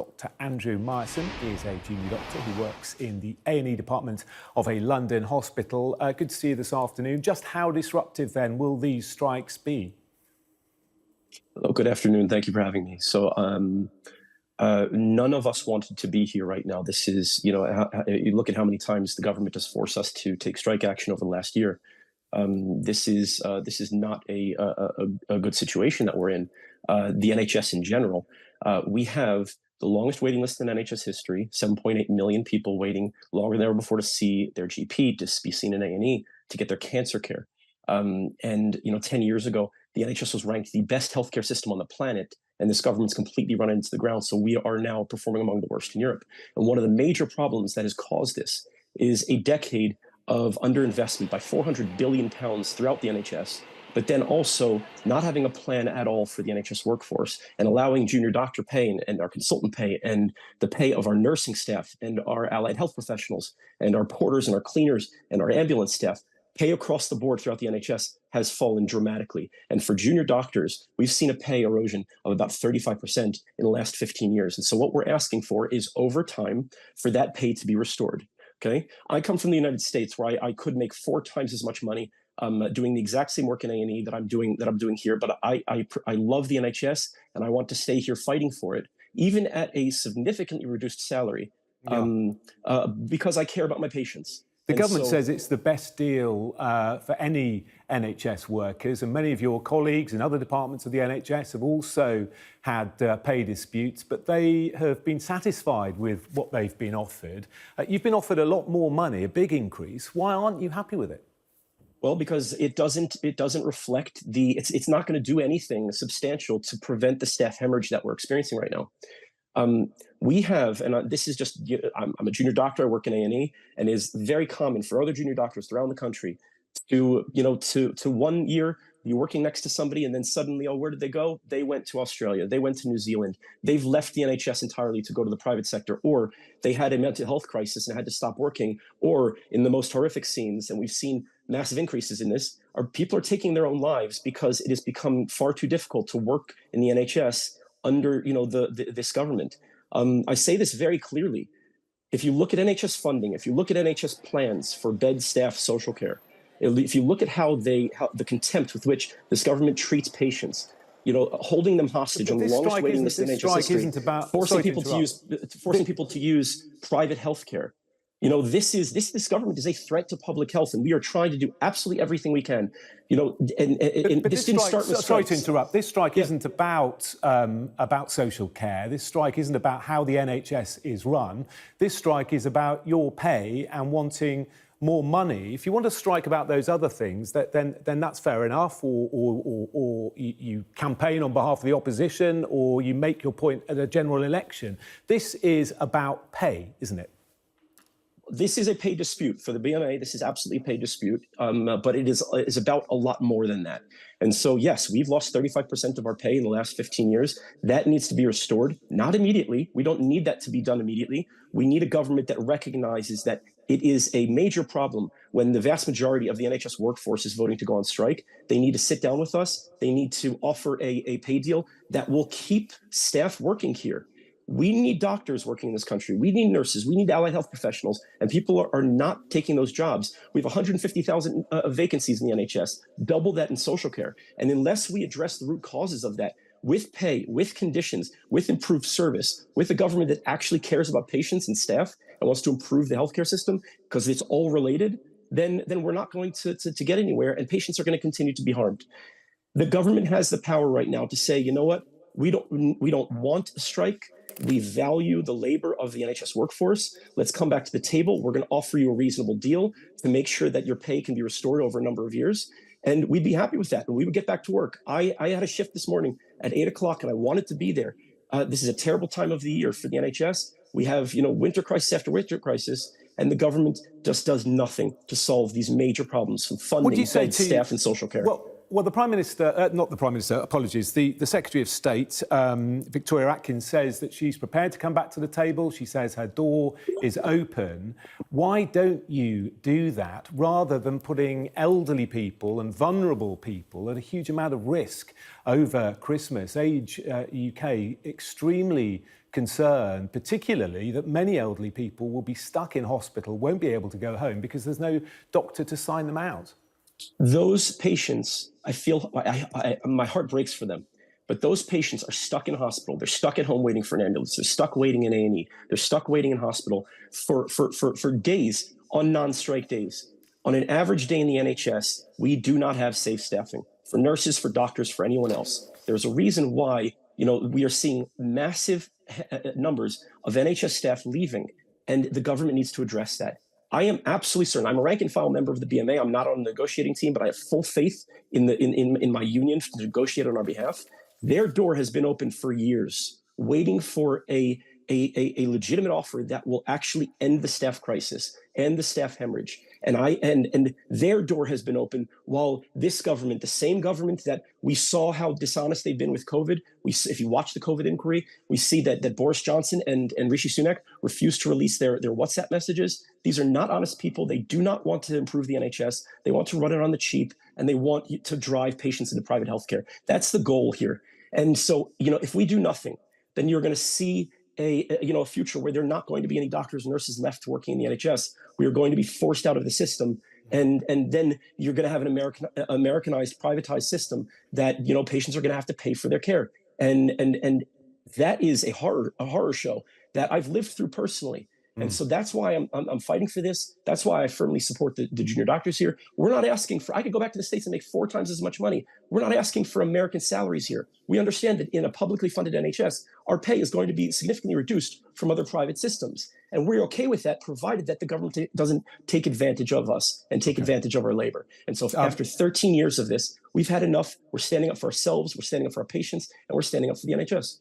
Dr. Andrew Meyerson is a junior doctor who works in the A&E department of a London hospital. Good to see you this afternoon. Just how disruptive, then, will these strikes be? Hello, good afternoon. Thank you for having me. None of us wanted to be here right now. This is, you look at how many times the government has forced us to take strike action over the last year. This is not a good situation that we're in. The NHS in general, we have the longest waiting list in NHS history, 7.8 million people waiting longer than ever before to see their GP, to be seen in A&E, to get their cancer care. 10 years ago, the NHS was ranked the best healthcare system on the planet, and this government's completely run it into the ground. So we are now performing among the worst in Europe. And one of the major problems that has caused this is a decade of underinvestment by £400 billion throughout the NHS, but then also not having a plan at all for the NHS workforce and allowing junior doctor pay and our consultant pay and the pay of our nursing staff and our allied health professionals and our porters and our cleaners and our ambulance staff. Pay across the board throughout the NHS has fallen dramatically. And for junior doctors, we've seen a pay erosion of about 35% in the last 15 years. And so what we're asking for is over time for that pay to be restored. Okay, I come from the United States, where I could make 4 times as much money doing the exact same work in A&E that I'm doing here. But I love the NHS, and I want to stay here fighting for it, even at a significantly reduced salary, because I care about my patients. The government says it's the best deal for any NHS workers, and many of your colleagues in other departments of the NHS have also had pay disputes, but they have been satisfied with what they've been offered. You've been offered a lot more money, a big increase. Why aren't you happy with it? Well, because it doesn't reflect it's not going to do anything substantial to prevent the staff hemorrhage that we're experiencing right now. We have, and this is just, I'm a junior doctor, I work in A&E, and it is very common for other junior doctors throughout the country to 1 year you're working next to somebody and then suddenly, oh, where did they go? They went to Australia, they went to New Zealand, they've left the NHS entirely to go to the private sector, or they had a mental health crisis and had to stop working, or in the most horrific scenes, and we've seen massive increases in this, people are taking their own lives because it has become far too difficult to work in the NHS under this government. I say this very clearly. If you look at NHS funding, if you look at NHS plans for bed, staff, social care, if you look at how the contempt with which this government treats patients, holding them hostage on the longest waiting list in NHS history, forcing people to use private health care. This government is a threat to public health, and we are trying to do absolutely everything we can. But this didn't start with strikes. Sorry to interrupt. This strike isn't about social care. This strike isn't about how the NHS is run. This strike is about your pay and wanting more money. If you want to strike about those other things, then that's fair enough, or you campaign on behalf of the opposition, or you make your point at a general election. This is about pay, isn't it? This is a pay dispute for the BMA. This is absolutely a pay dispute, but it is about a lot more than that. And so, yes, we've lost 35% of our pay in the last 15 years. That needs to be restored, not immediately. We don't need that to be done immediately. We need a government that recognizes that it is a major problem when the vast majority of the NHS workforce is voting to go on strike. They need to sit down with us. They need to offer a pay deal that will keep staff working here. We need doctors working in this country. We need nurses. We need allied health professionals. And people are not taking those jobs. We have 150,000 vacancies in the NHS, double that in social care. And unless we address the root causes of that with pay, with conditions, with improved service, with a government that actually cares about patients and staff and wants to improve the healthcare system, because it's all related, then we're not going to get anywhere, and patients are going to continue to be harmed. The government has the power right now to say, you know what, we don't want a strike. We value the labor of the NHS workforce. Let's come back to the table. We're going to offer you a reasonable deal to make sure that your pay can be restored over a number of years. And we'd be happy with that. And we would get back to work. I had a shift this morning at 8 o'clock, and I wanted to be there. This is a terrible time of the year for the NHS. We have, winter crisis after winter crisis, and the government just does nothing to solve these major problems from funding, bed, staff, and social care. Well, the Prime Minister, not the Prime Minister, apologies, the Secretary of State, Victoria Atkins, says that she's prepared to come back to the table. She says her door is open. Why don't you do that rather than putting elderly people and vulnerable people at a huge amount of risk over Christmas? Age UK extremely concern, particularly that many elderly people will be stuck in hospital, won't be able to go home because there's no doctor to sign them out. Those patients, I feel, my heart breaks for them. But those patients are stuck in hospital. They're stuck at home waiting for an ambulance. They're stuck waiting in A&E. They're stuck waiting in hospital for days on non-strike days. On an average day in the NHS, we do not have safe staffing for nurses, for doctors, for anyone else. There's a reason why, we are seeing massive numbers of NHS staff leaving, and the government needs to address that. I am absolutely certain. I'm a rank and file member of the BMA. I'm not on the negotiating team, but I have full faith in my union to negotiate on our behalf. Their door has been open for years, waiting for a legitimate offer that will actually end the staff crisis and the staff hemorrhage. And their door has been open while this government, the same government that we saw how dishonest they've been with COVID, if you watch the COVID inquiry, we see that Boris Johnson and Rishi Sunak refused to release their WhatsApp messages. These are not honest people. They do not want to improve the NHS. They want to run it on the cheap, and they want to drive patients into private healthcare. That's the goal here. And so, if we do nothing, then you're going to see a future where there are not going to be any doctors and nurses left working in the NHS. We are going to be forced out of the system, and then you're going to have an Americanized, privatized system that patients are going to have to pay for their care, and that is a horror show that I've lived through personally. And so that's why I'm fighting for this. That's why I firmly support the junior doctors here. We're not asking for, I could go back to the States and make 4 times as much money. We're not asking for American salaries here. We understand that in a publicly funded NHS, our pay is going to be significantly reduced from other private systems. And we're okay with that, provided that the government doesn't take advantage of us and take advantage of our labor. And so after 13 years of this, we've had enough. We're standing up for ourselves, we're standing up for our patients, and we're standing up for the NHS.